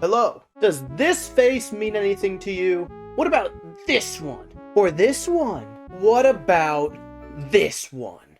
Hello. Does this face mean anything to you? What about this one? Or this one? What about this one?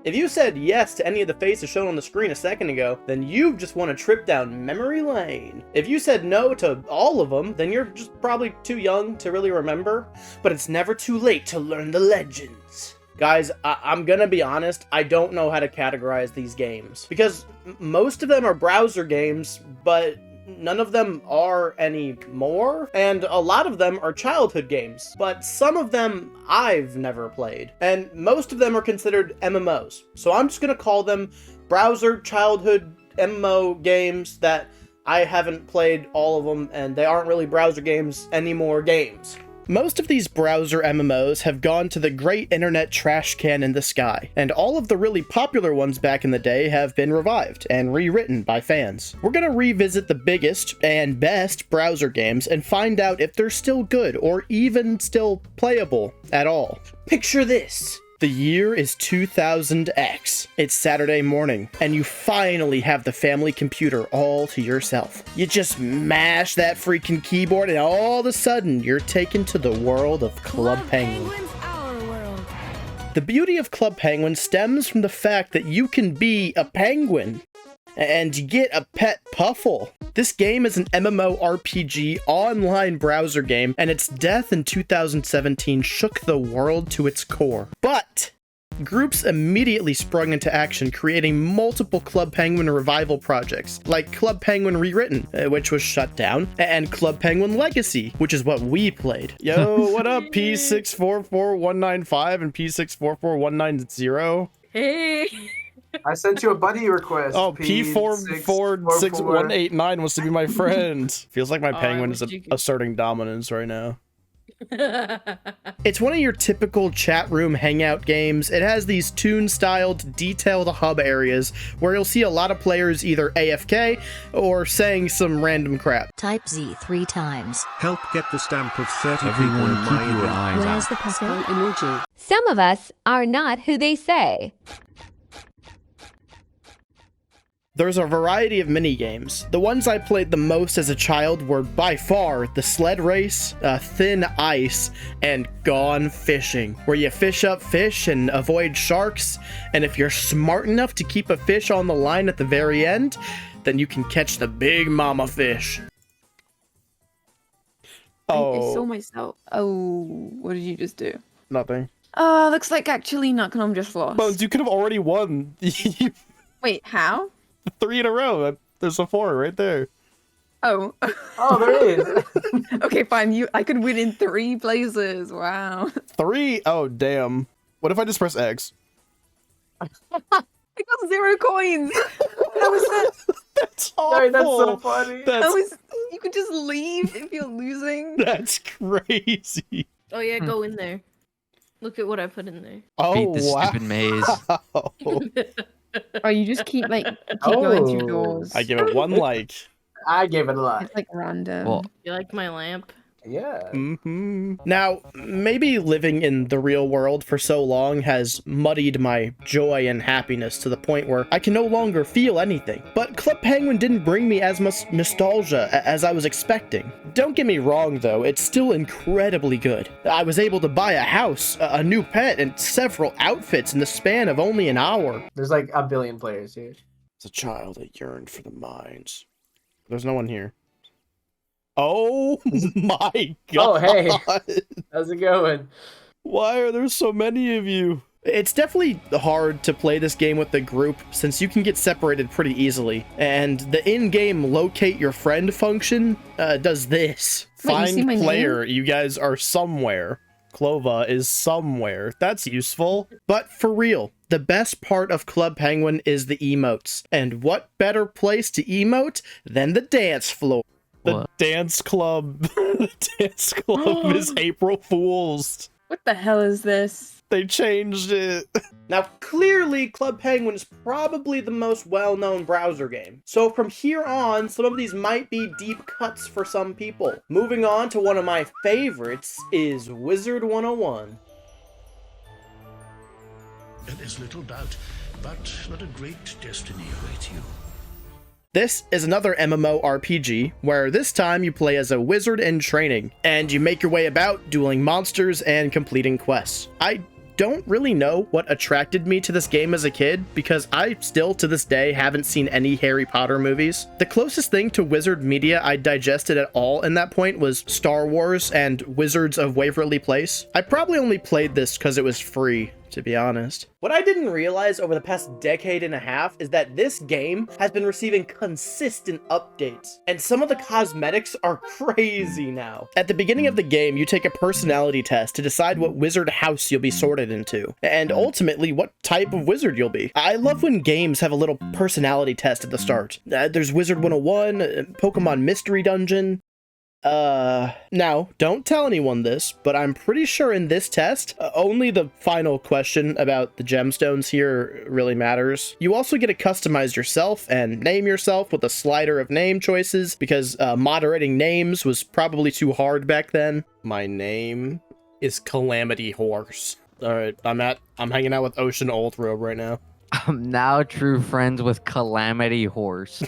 If you said yes to any of the faces shown on the screen a second ago, then you just want a trip down memory lane. If you said no to all of them, then you're just probably too young to really remember. But it's never too late to learn the legends. Guys, I'm gonna be honest, I don't know how to categorize these games. Because most of them are browser games, but none of them are anymore, and a lot of them are childhood games, but some of them I've never played, and most of them are considered MMOs. So I'm just gonna call them browser childhood MMO games that I haven't played all of them, and they aren't really browser games anymore games. Most of these browser MMOs have gone to the great internet trash can in the sky, and all of the really popular ones back in the day have been revived and rewritten by fans. We're gonna revisit the biggest and best browser games and find out if they're still good or even still playable at all. Picture this. The year is 2000X. It's Saturday morning, and you finally have the family computer all to yourself. You just mash that freaking keyboard, and all of a sudden, you're taken to the world of Club Penguin. Penguin's our world. The beauty of Club Penguin stems from the fact that you can be a penguin, and you get a pet puffle. This game is an MMORPG online browser game, and its death in 2017 shook the world to its core. But groups immediately sprung into action, creating multiple Club Penguin revival projects, like Club Penguin Rewritten, which was shut down, and Club Penguin Legacy, which is what we played. Yo, what up, P644195 and P644190? Hey. I sent you a buddy request. Oh, P446189 wants to be my friend. Feels like my penguin is asserting dominance right now. It's one of your typical chat room hangout games. It has these toon-styled, detailed hub areas where you'll see a lot of players either AFK or saying some random crap. Type Z 3 times. Help get the stamp of 30 Everyone people in keep my your email. eyes Where's out. the puzzle? Emoji. Some of us are not who they say. There's a variety of mini-games. The ones I played the most as a child were by far the sled race, thin ice, and gone fishing, where you fish up fish and avoid sharks, and if you're smart enough to keep a fish on the line at the very end, then you can catch the big mama fish. I Oh, saw myself. Oh, what did you just do? nothing. Looks like actually Nutcom just lost. Bones, you could have already won. Wait, how? 3 in a row. There's a 4 right there. Oh. Oh, there it is. Okay, fine. I could win in 3 places. Wow. 3? Oh, damn. What if I just press X? I got 0 coins. How was that? That's awful. Sorry, that's so funny. You could just leave if you're losing. That's crazy. Oh yeah, go in there. Look at what I put in there. Oh, Beat this wow. stupid maze. Oh, you just keep going through doors. I give it 1 like. I gave it a lot. It's like random. Well, You like my lamp? Yeah. Now, maybe living in the real world for so long has muddied my joy and happiness to the point where I can no longer feel anything. But Club Penguin didn't bring me as much nostalgia as I was expecting. Don't get me wrong though, it's still incredibly good. I was able to buy a house, a new pet, and several outfits in the span of only an hour. There's like a billion players here. As a child that yearned for the mines. There's no one here. Oh my god. Oh, hey. How's it going? Why are there so many of you? It's definitely hard to play this game with the group since you can get separated pretty easily. And the in-game locate your friend function does this. Wait, you see my Find player, name? you guys are somewhere. Clova is somewhere. That's useful. But for real, the best part of Club Penguin is the emotes. And what better place to emote than the dance floor? The What? dance club. The dance club is April Fool's. What the hell is this? They changed it. Now, clearly, Club Penguin is probably the most well-known browser game. So from here on, some of these might be deep cuts for some people. Moving on to one of my favorites is Wizard 101. There's little doubt, but a great destiny awaits you. This is another MMORPG, where this time you play as a wizard in training, and you make your way about dueling monsters and completing quests. I don't really know what attracted me to this game as a kid, because I still to this day haven't seen any Harry Potter movies. The closest thing to wizard media I digested at all in that point was Star Wars and Wizards of Waverly Place. I probably only played this because it was free, to be honest. What I didn't realize over the past decade and a half is that this game has been receiving consistent updates, and some of the cosmetics are crazy now. At the beginning of the game, you take a personality test to decide what wizard house you'll be sorted into, and ultimately what type of wizard you'll be. I love when games have a little personality test at the start. There's Wizard 101, Pokemon Mystery Dungeon. Now, don't tell anyone this, but I'm pretty sure in this test, only the final question about the gemstones here really matters. You also get to customize yourself and name yourself with a slider of name choices, because moderating names was probably too hard back then. My name is Calamity Horse. Alright, I'm hanging out with Ocean Oldrobe right now. I'm now true friends with Calamity Horse.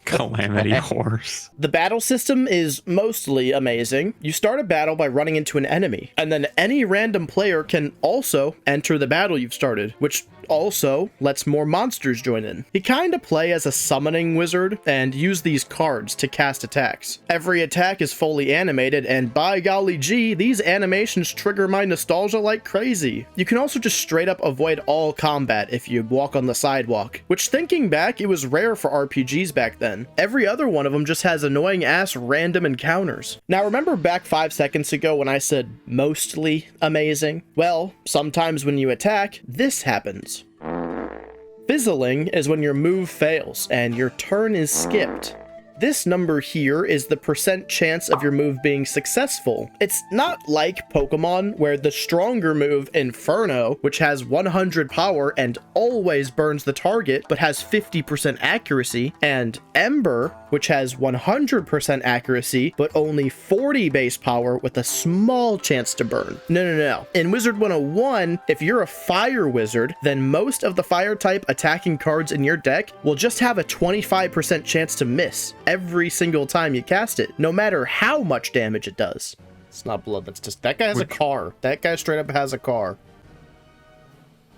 Calamity Horse. The battle system is mostly amazing. You start a battle by running into an enemy, and then any random player can also enter the battle you've started, which also lets more monsters join in. You kinda play as a summoning wizard and use these cards to cast attacks. Every attack is fully animated, and by golly gee, these animations trigger my nostalgia like crazy. You can also just straight up avoid all combat if you walk on the sidewalk, which thinking back, it was rare for RPGs back then. Every other one of them just has annoying ass random encounters. Now remember back 5 seconds ago when I said mostly amazing? Well, sometimes when you attack, this happens. Fizzling is when your move fails and your turn is skipped. This number here is the % chance of your move being successful. It's not like Pokemon, where the stronger move, Inferno, which has 100 power and always burns the target, but has 50% accuracy, and Ember, which has 100% accuracy, but only 40 base power with a small chance to burn. No. In Wizard 101, if you're a fire wizard, then most of the fire type attacking cards in your deck will just have a 25% chance to miss every single time you cast it, no matter how much damage it does. It's not blood, that's just, that guy has a car. That guy straight up has a car.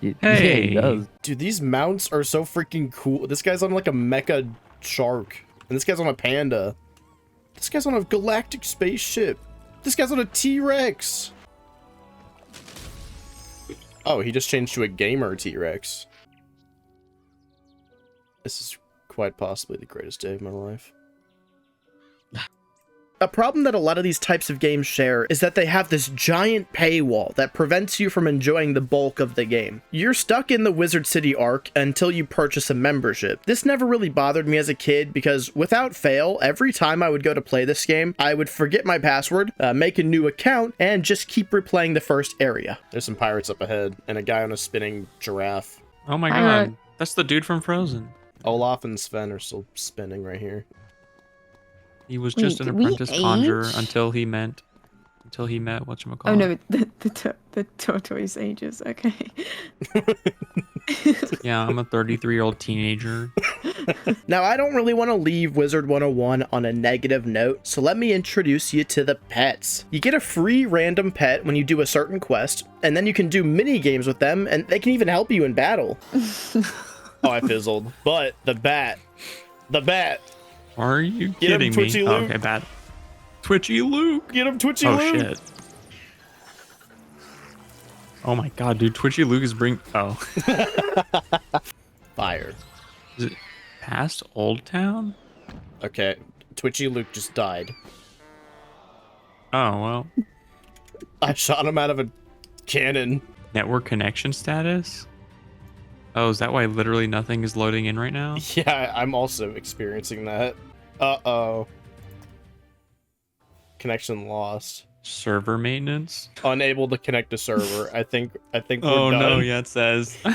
Hey. Yeah, he does. Dude, these mounts are so freaking cool. This guy's on like a mecha shark, and this guy's on a panda. This guy's on a galactic spaceship. This guy's on a T-Rex. Oh, he just changed to a gamer T-Rex. This is quite possibly the greatest day of my life. A problem that a lot of these types of games share is that they have this giant paywall that prevents you from enjoying the bulk of the game. You're stuck in the Wizard City arc until you purchase a membership. This never really bothered me as a kid because without fail, every time I would go to play this game, I would forget my password, make a new account, and just keep replaying the first area. There's some pirates up ahead and a guy on a spinning giraffe. Oh my god, that's the dude from Frozen. Olaf and Sven are still spinning right here. He was just an apprentice conjurer until he met whatchamacallit. Oh no, the tortoise ages. Okay. Yeah, I'm a 33-year-old teenager. Now, I don't really want to leave Wizard 101 on a negative note, so let me introduce you to the pets. You get a free random pet when you do a certain quest, and then you can do mini games with them, and they can even help you in battle. Oh, I fizzled. But the bat. Are you Get him, kidding Twitchy me? Luke. Oh, okay, bad. Twitchy Luke. Get him, Twitchy Oh Luke. shit. Oh my god, dude, Twitchy Luke is Fire. Is it past Old Town? Okay, Twitchy Luke just died. Oh well. I shot him out of a cannon. Network connection status? Oh, is that why literally nothing is loading in right now? Yeah, I'm also experiencing that. Uh-oh. Connection lost. Server maintenance? Unable to connect to server. I think we're Oh done. no, yeah, it says. I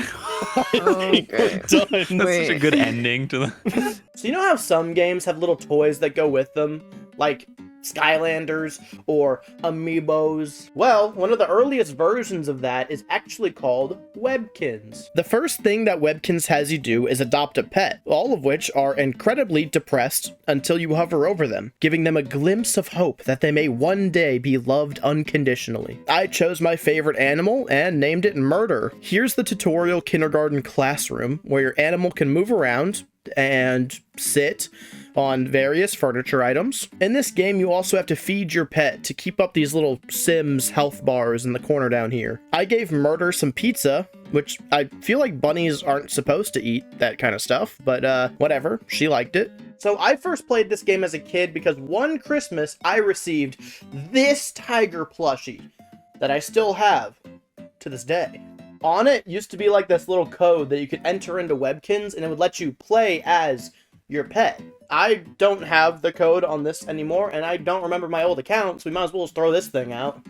think we're done. That's such a good ending to the. So you know how some games have little toys that go with them? Like, Skylanders or Amiibos. Well, one of the earliest versions of that is actually called Webkinz. The first thing that Webkinz has you do is adopt a pet, all of which are incredibly depressed until you hover over them, giving them a glimpse of hope that they may one day be loved unconditionally. I chose my favorite animal and named it Murder. Here's the tutorial kindergarten classroom where your animal can move around and sit on various furniture items. In this game, you also have to feed your pet to keep up these little Sims health bars in the corner down here. I gave Murder some pizza, which I feel like bunnies aren't supposed to eat that kind of stuff, but whatever, she liked it. So I first played this game as a kid because one Christmas I received this tiger plushie that I still have to this day. On it used to be like this little code that you could enter into Webkinz and it would let you play as your pet. I don't have the code on this anymore and I don't remember my old account, so we might as well just throw this thing out.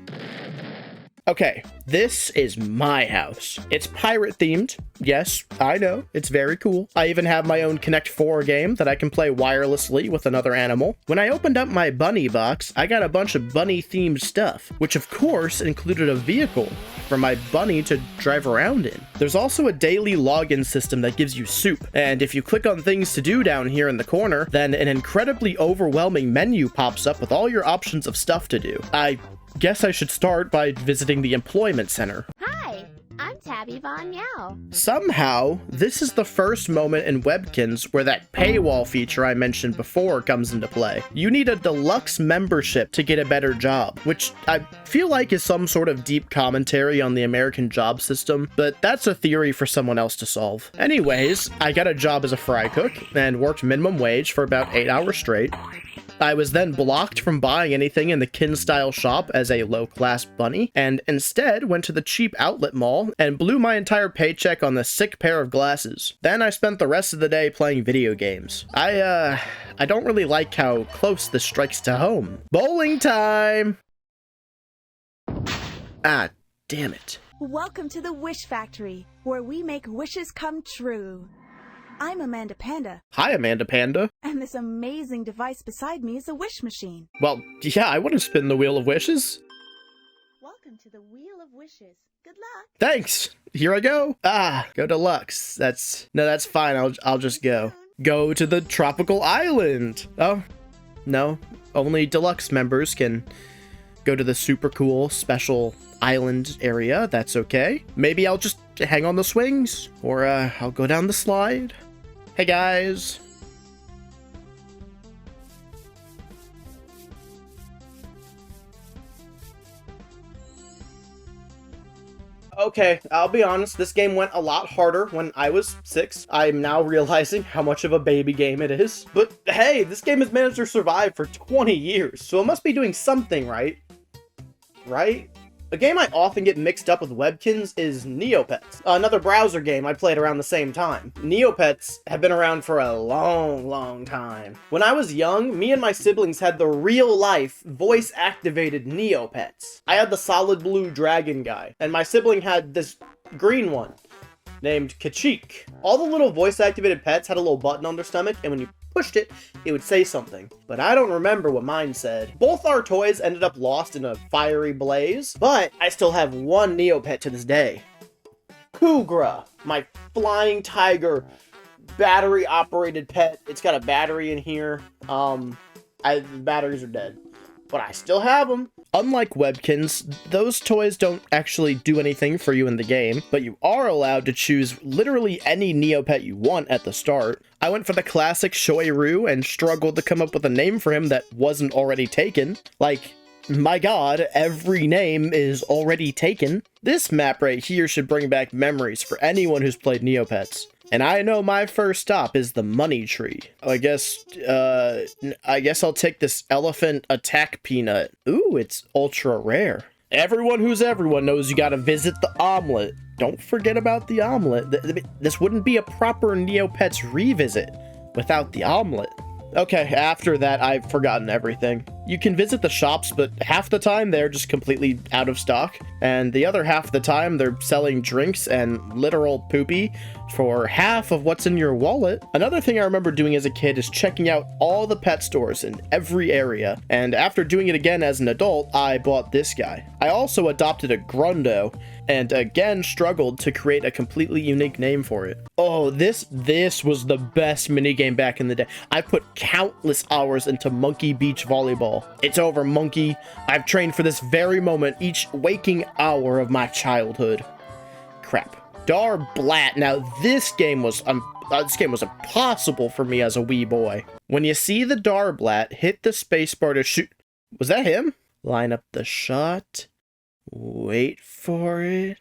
Okay, this is my house. It's pirate themed. Yes, I know, it's very cool. I even have my own Connect 4 game that I can play wirelessly with another animal. When I opened up my bunny box, I got a bunch of bunny themed stuff, which of course included a vehicle for my bunny to drive around in. There's also a daily login system that gives you soup, and if you click on things to do down here in the corner, then an incredibly overwhelming menu pops up with all your options of stuff to do. I guess I should start by visiting the employment center. Hi, I'm Tabby Von Meow. Somehow, this is the first moment in Webkinz where that paywall feature I mentioned before comes into play. You need a deluxe membership to get a better job, which I feel like is some sort of deep commentary on the American job system, but that's a theory for someone else to solve. Anyways, I got a job as a fry cook and worked minimum wage for about 8 hours straight. I was then blocked from buying anything in the Kin-style shop as a low-class bunny, and instead went to the cheap outlet mall and blew my entire paycheck on the sick pair of glasses. Then I spent the rest of the day playing video games. I don't really like how close this strikes to home. Bowling time! Ah, damn it. Welcome to the Wish Factory, where we make wishes come true. I'm Amanda Panda. Hi, Amanda Panda. And this amazing device beside me is a wish machine. Well, yeah, I want to spin the Wheel of Wishes. Welcome to the Wheel of Wishes. Good luck. Thanks. Here I go. Ah, go deluxe. That's fine. I'll just go. Go to the tropical island. Oh, no. Only deluxe members can go to the super cool special island area. That's okay. Maybe I'll just hang on the swings, or I'll go down the slide. Hey guys. Okay, I'll be honest, this game went a lot harder when I was 6. I'm now realizing how much of a baby game it is. But hey, this game has managed to survive for 20 years, so it must be doing something right. Right? A game I often get mixed up with Webkinz is Neopets, another browser game I played around the same time. Neopets have been around for a long time. When I was young, me and my siblings had the real-life, voice-activated Neopets. I had the solid blue dragon guy, and my sibling had this green one named Kachik. All the little voice-activated pets had a little button on their stomach, and when you pushed it, it would say something. But I don't remember what mine said. Both our toys ended up lost in a fiery blaze, but I still have one Neopet to this day. Kugra, my flying tiger, battery-operated pet. It's got a battery in here. The batteries are dead, but I still have them. Unlike Webkinz, those toys don't actually do anything for you in the game, but you are allowed to choose literally any Neopet you want at the start. I went for the classic Shoiru and struggled to come up with a name for him that wasn't already taken. Like, my god, every name is already taken. This map right here should bring back memories for anyone who's played Neopets. And I know my first stop is the money tree. I guess I'll take this elephant attack peanut. Ooh, it's ultra rare. Everyone who's everyone knows you gotta visit the omelet. Don't forget about the omelet. This wouldn't be a proper Neopets revisit without the omelet. Okay, after that, I've forgotten everything. You can visit the shops, but half the time they're just completely out of stock. and the other half of the time they're selling drinks and literal poopy for half of what's in your wallet. Another thing I remember doing as a kid is checking out all the pet stores in every area, and after doing it again as an adult, I bought this guy. I also adopted a Grundo, and again struggled to create a completely unique name for it. Oh, this was the best minigame back in the day. I put countless hours into Monkey Beach Volleyball. It's over, monkey. I've trained for this very moment each waking hour of my childhood. Crap. Dar Blat. Now this game was impossible for me as a wee boy. When you see the Dar Blat, hit the spacebar to shoot. Was that him? Line up the shot. Wait for it.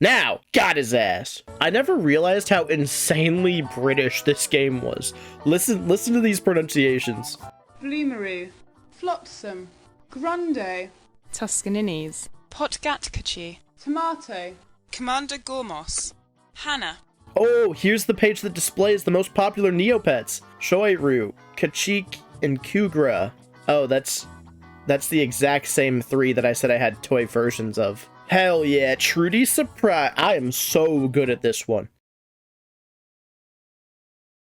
Now! Got his ass! I never realized how insanely British this game was. Listen to these pronunciations. Bloomeroo, Flotsam, Grunde, Toscanini's, Potgatkachi, Tomato, Commander Gormos, Hannah. Oh, here's the page that displays the most popular Neopets. Shoiru, Kachik, and Kugra. Oh, that's the exact same 3 that I said I had toy versions of. Hell yeah, Trudy Surprise. I am so good at this one.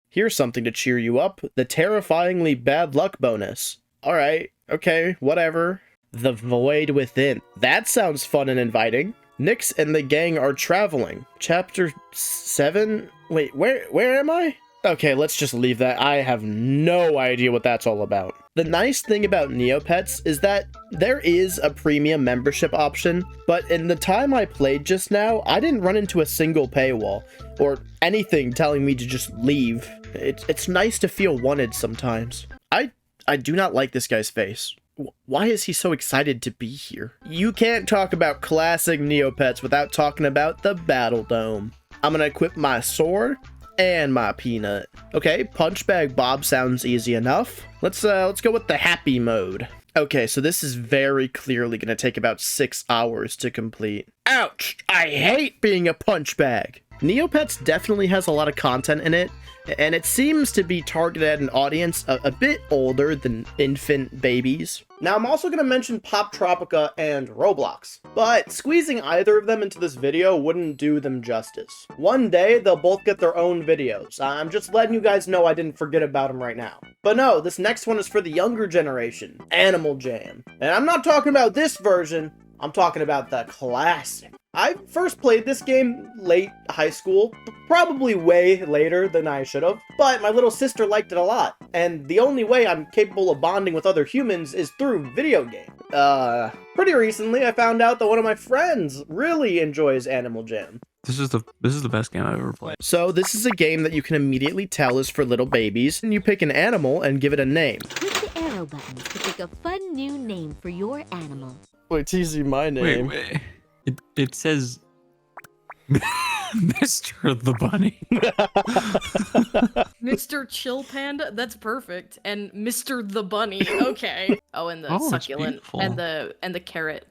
Here's something to cheer you up. The terrifyingly bad luck bonus. Alright, okay, whatever. The Void Within. That sounds fun and inviting. Nyx and the gang are traveling. Chapter 7? Wait, where am I? Okay, let's just leave that. I have no idea what that's all about. The nice thing about Neopets is that there is a premium membership option, but in the time I played just now, I didn't run into a single paywall, or anything telling me to just leave. It's nice to feel wanted sometimes. I do not like this guy's face. Why is he so excited to be here? You can't talk about classic Neopets without talking about the Battle Dome. I'm gonna equip my sword and my peanut. Okay, Punchbag Bob sounds easy enough. Let's go with the happy mode. Okay, so this is very clearly gonna take about 6 hours to complete. Ouch! I hate being a punchbag! Neopets definitely has a lot of content in it, and it seems to be targeted at an audience a bit older than infant babies. Now, I'm also going to mention Pop Tropica and Roblox, but squeezing either of them into this video wouldn't do them justice. One day, they'll both get their own videos. I'm just letting you guys know I didn't forget about them right now. But no, this next one is for the younger generation, Animal Jam. And I'm not talking about this version, I'm talking about the classic. I first played this game late high school, probably way later than I should have, but my little sister liked it a lot, and the only way I'm capable of bonding with other humans is through video games. Pretty recently I found out that one of my friends really enjoys Animal Jam. This is the best game I've ever played. So this is a game that you can immediately tell is for little babies, and you pick an animal and give it a name. Click the arrow buttons to pick a fun new name for your animal. Wait, TZ, my name. Wait. It says Mr. the Bunny. Mr. Chill Panda, that's perfect. And Mr. the Bunny, okay. Oh, and the succulent and the carrot.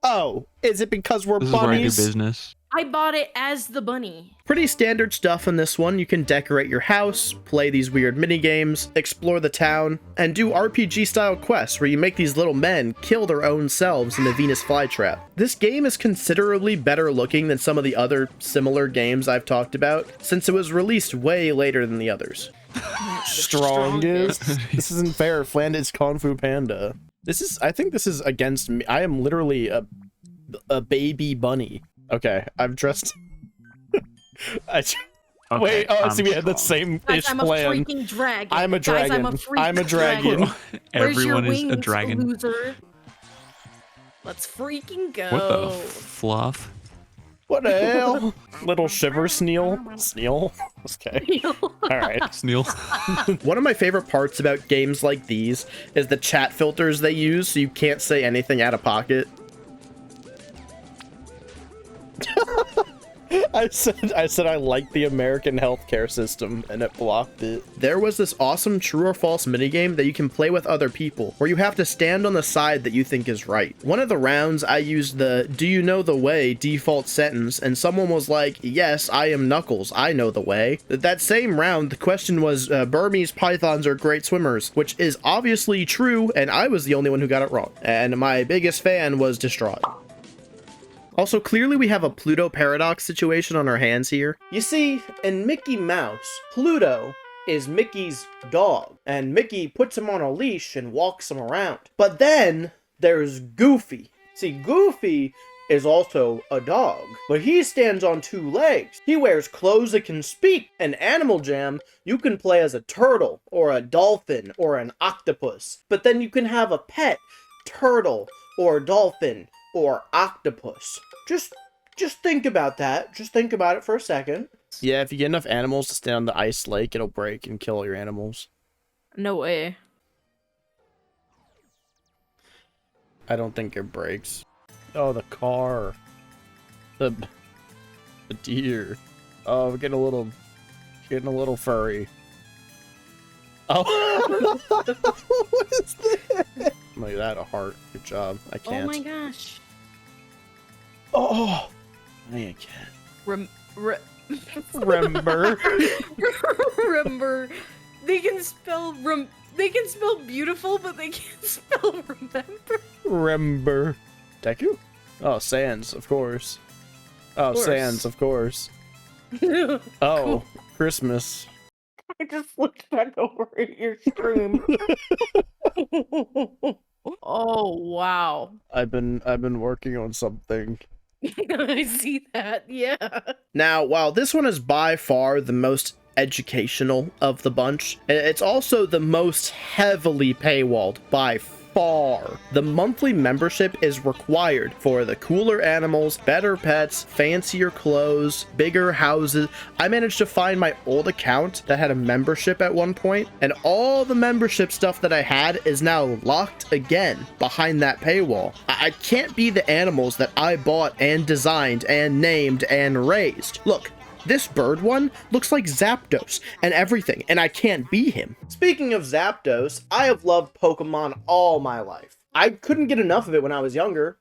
Oh, is it because we're this bunnies? Is where I do business. I bought it as the bunny. Pretty standard stuff in this one. You can decorate your house, play these weird mini games, explore the town, and do RPG-style quests where you make these little men kill their own selves in the Venus flytrap. This game is considerably better looking than some of the other similar games I've talked about, since it was released way later than the others. Strongest? This isn't fair. Flanders Kung Fu Panda. I think this is against me. I am literally a baby bunny. Okay, I've dressed. Wait, oh, see, we had the same-ish I'm plan. a freaking dragon. I'm a dragon. I'm a dragon. Where's your Everyone is wings, a dragon. loser? Let's freaking go. What the fluff? What the hell? Little shiver Sneal? Sneal? Okay. Alright. Sneal. One of my favorite parts about games like these is the chat filters they use so you can't say anything out of pocket. I said I like the American healthcare system, and it blocked it. There was this awesome true or false minigame that you can play with other people, where you have to stand on the side that you think is right. One of the rounds, I used the "Do you know the way" default sentence, and someone was like, "Yes, I am Knuckles, I know the way." That same round, the question was, Burmese pythons are great swimmers, which is obviously true, and I was the only one who got it wrong. And my biggest fan was distraught. Also, clearly we have a Pluto paradox situation on our hands here. You see, in Mickey Mouse, Pluto is Mickey's dog, and Mickey puts him on a leash and walks him around. But then there's Goofy. See, Goofy is also a dog, but he stands on 2 legs. He wears clothes that can speak. In Animal Jam, you can play as a turtle, or a dolphin, or an octopus. But then you can have a pet turtle, or dolphin, or octopus. Just think about that. Just think about it for a second. Yeah, if you get enough animals to stand on the ice lake, it'll break and kill all your animals. No way. I don't think it breaks. Oh, the car. The deer. Oh, we're getting a little furry. Oh. What is this? Look at that, a heart. Good job. I can't. Oh my gosh. Oh, I can't. Remember. Remember. They can spell beautiful, but they can't spell remember. Remember. Deku? Oh, Sans, of course. Oh, Sans, of course. Oh, cool. Christmas. I just looked back over at your stream. Oh wow. I've been working on something. I see that, yeah. Now, while this one is by far the most educational of the bunch, it's also the most heavily paywalled by far. The monthly membership is required for the cooler animals, better pets, fancier clothes, bigger houses. I managed to find my old account that had a membership at one point, and all the membership stuff that I had is now locked again behind that paywall. I can't be the animals that I bought and designed and named and raised. Look, this bird one looks like Zapdos and everything, and I can't be him. Speaking of Zapdos, I have loved Pokemon all my life. I couldn't get enough of it when I was younger,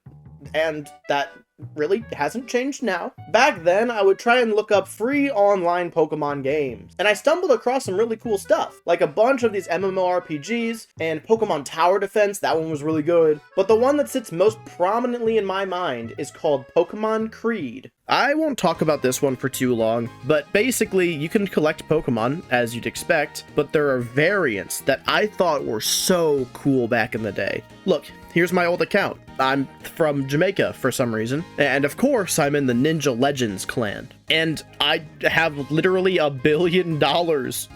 and that really hasn't changed now. Back then, I would try and look up free online Pokemon games, and I stumbled across some really cool stuff, like a bunch of these MMORPGs, and Pokemon Tower Defense, that one was really good. But the one that sits most prominently in my mind is called Pokemon Creed. I won't talk about this one for too long, but basically you can collect Pokemon, as you'd expect, but there are variants that I thought were so cool back in the day. Look, here's my old account. I'm from Jamaica for some reason, and of course I'm in the Ninja Legends clan. And I have literally $1 billion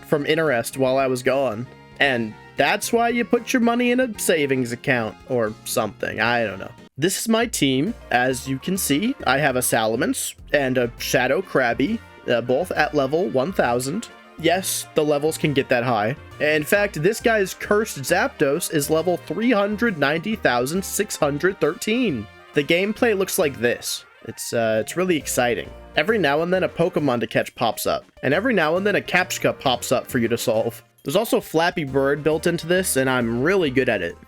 from interest while I was gone. And that's why you put your money in a savings account or something, I don't know. This is my team. As you can see, I have a Salamence and a Shadow Krabby, both at level 1000. Yes, the levels can get that high. In fact, this guy's cursed Zapdos is level 390,613. The gameplay looks like this. It's really exciting. Every now and then a Pokemon to catch pops up, and every now and then a Captcha pops up for you to solve. There's also Flappy Bird built into this, and I'm really good at it.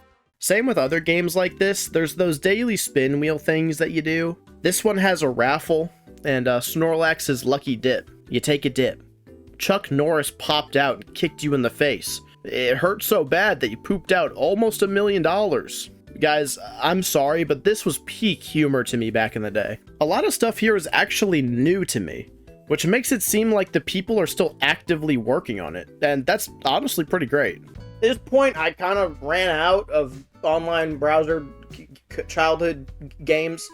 Same with other games like this, there's those daily spin wheel things that you do. This one has a raffle, and Snorlax's Lucky Dip. You take a dip. Chuck Norris popped out and kicked you in the face. It hurt so bad that you pooped out almost $1 million. Guys, I'm sorry, but this was peak humor to me back in the day. A lot of stuff here is actually new to me, which makes it seem like the people are still actively working on it, and that's honestly pretty great. At this point, I kind of ran out of online browser childhood games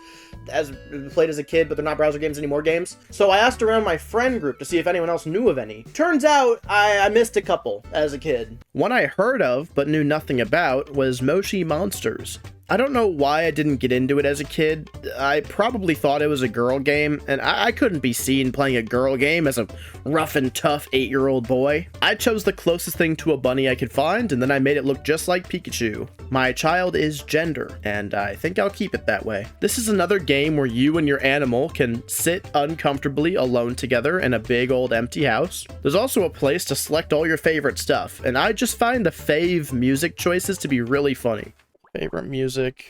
as played as a kid, but they're not browser games anymore games. So I asked around my friend group to see if anyone else knew of any. Turns out I missed a couple as a kid. One I heard of but knew nothing about was Moshi Monsters. I don't know why I didn't get into it as a kid. I probably thought it was a girl game, and I couldn't be seen playing a girl game as a rough and tough 8-year-old boy. I chose the closest thing to a bunny I could find, and then I made it look just like Pikachu. My child is gender, and I think I'll keep it that way. This is another game where you and your animal can sit uncomfortably alone together in a big old empty house. There's also a place to select all your favorite stuff, and I just find the fave music choices to be really funny. Favorite music.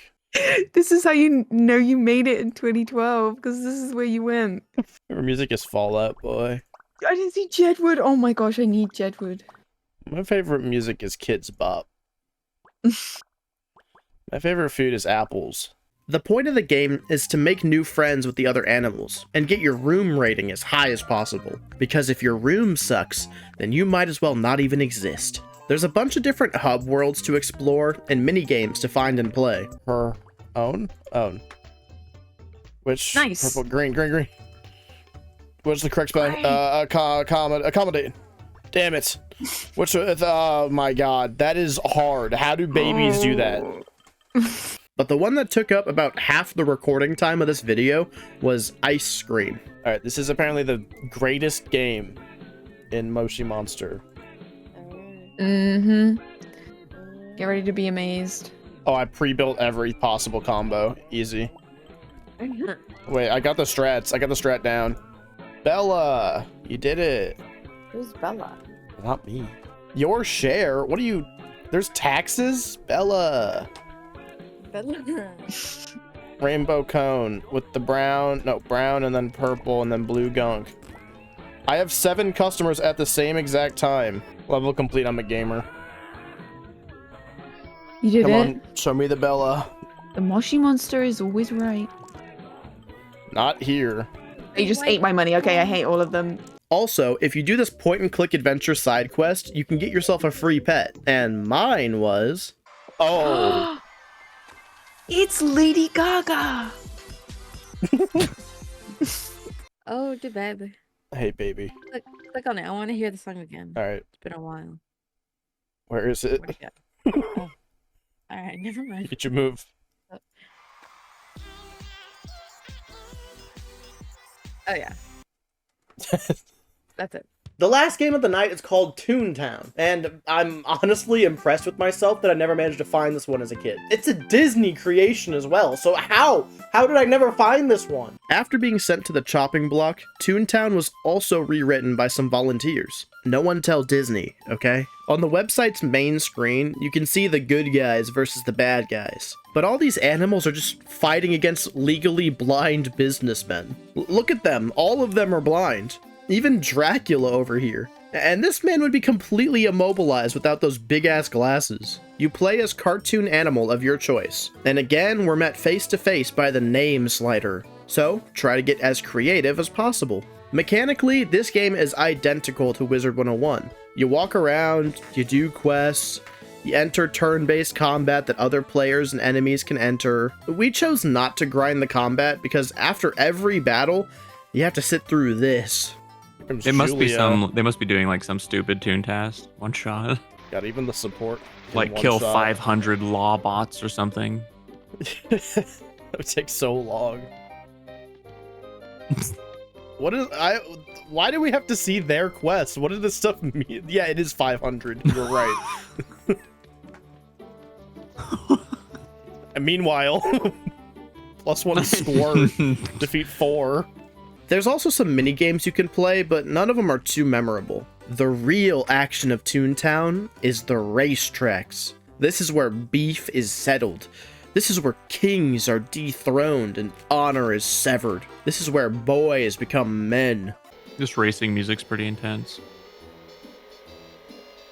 This is how you know you made it in 2012, because this is where you went. Favorite music is Fall Out Boy. I didn't see Jedward. Oh my gosh, I need Jedward. My favorite music is Kids Bop. My favorite food is apples. The point of the game is to make new friends with the other animals, and get your room rating as high as possible. Because if your room sucks, then you might as well not even exist. There's a bunch of different hub worlds to explore, and mini-games to find and play. Her own? Own. Which? Nice. Purple, green. What's the correct spelling? Accommodate. Damn it. Which, oh my god, that is hard. How do babies do that? But the one that took up about half the recording time of this video was Ice Cream. Alright, this is apparently the greatest game in Moshi Monster. Mm-hmm. Get ready to be amazed. Oh, I pre-built every possible combo. Easy. Wait, I got the strats. I got the strat down. Bella! You did it. Who's Bella? Not me. Your share? What are you... There's taxes? Bella! Bella. Rainbow cone with the brown... No, brown and then purple and then blue gunk. I have 7 customers at the same exact time. Level complete, I'm a gamer. You did Come it. on, show me the Bella. The Moshi Monster is always right. Not here. You just ate my money. Okay, I hate all of them. Also, if you do this point-and-click adventure side quest, you can get yourself a free pet. And mine was... Oh. It's Lady Gaga. Oh, the baby. Hey, baby. Click on it. I want to hear the song again. All right. It's been a while. Where is it? Where'd it go? Oh. All right, never mind. Get your move. Oh yeah. That's it. The last game of the night is called Toontown, and I'm honestly impressed with myself that I never managed to find this one as a kid. It's a Disney creation as well, so how? How did I never find this one? After being sent to the chopping block, Toontown was also rewritten by some volunteers. No one tell Disney, okay? On the website's main screen, you can see the good guys versus the bad guys. But all these animals are just fighting against legally blind businessmen. Look at them, all of them are blind. Even Dracula over here. And this man would be completely immobilized without those big-ass glasses. You play as cartoon animal of your choice. And again, we're met face to face by the name slider. So, try to get as creative as possible. Mechanically, this game is identical to Wizard 101. You walk around, you do quests, you enter turn-based combat that other players and enemies can enter. We chose not to grind the combat because after every battle, you have to sit through this. It must be some. They must be doing like some stupid toon task. One shot. Got even the support. Like kill 500 law bots or something. That would take so long. What is why do we have to see their quests? What does this stuff mean? Yeah, it is 500. You're right. And meanwhile, +1 score, defeat 4. There's also some mini games you can play, but none of them are too memorable. The real action of Toontown is the racetracks. This is where beef is settled. This is where kings are dethroned and honor is severed. This is where boys become men. This racing music's pretty intense.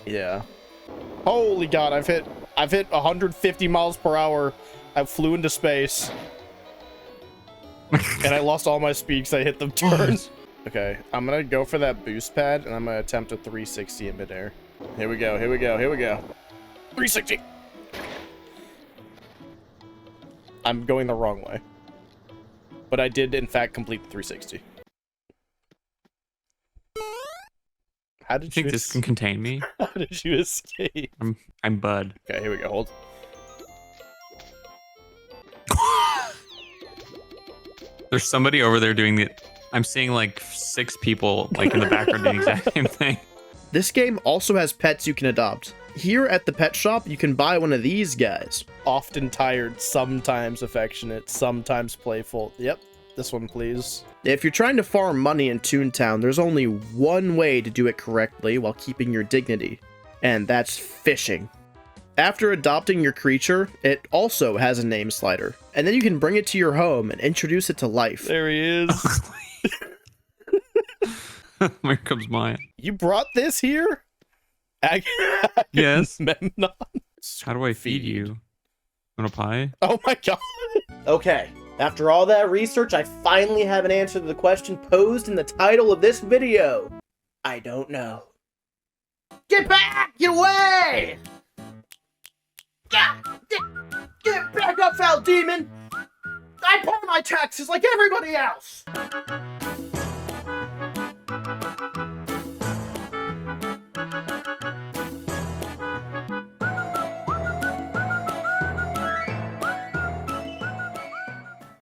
Yeah. Holy god, I've hit 150 miles per hour. I flew into space. And I lost all my speed because I hit the turns. Okay, I'm gonna go for that boost pad and I'm gonna attempt a 360 in midair. Here we go, here we go, here we go. 360! I'm going the wrong way. But I did, in fact, complete the 360. How did you think this can contain me? How did you escape? I'm Bud. Okay, here we go, hold. There's somebody over there doing the. I'm seeing like 6 people like in the background doing the exact same thing. This game also has pets you can adopt. Here at the pet shop, you can buy one of these guys. Often tired, sometimes affectionate, sometimes playful. Yep, this one please. If you're trying to farm money in Toontown, there's only one way to do it correctly while keeping your dignity, and that's fishing. After adopting your creature, it also has a name slider, and then you can bring it to your home and introduce it to life. There he is. Here comes Maya. You brought this here? Yes. Memnon. How do I feed you? Want a pie? Oh my god. Okay. After all that research, I finally have an answer to the question posed in the title of this video. I don't know. Get back! Get away! Get back up, foul demon! I pay my taxes like everybody else!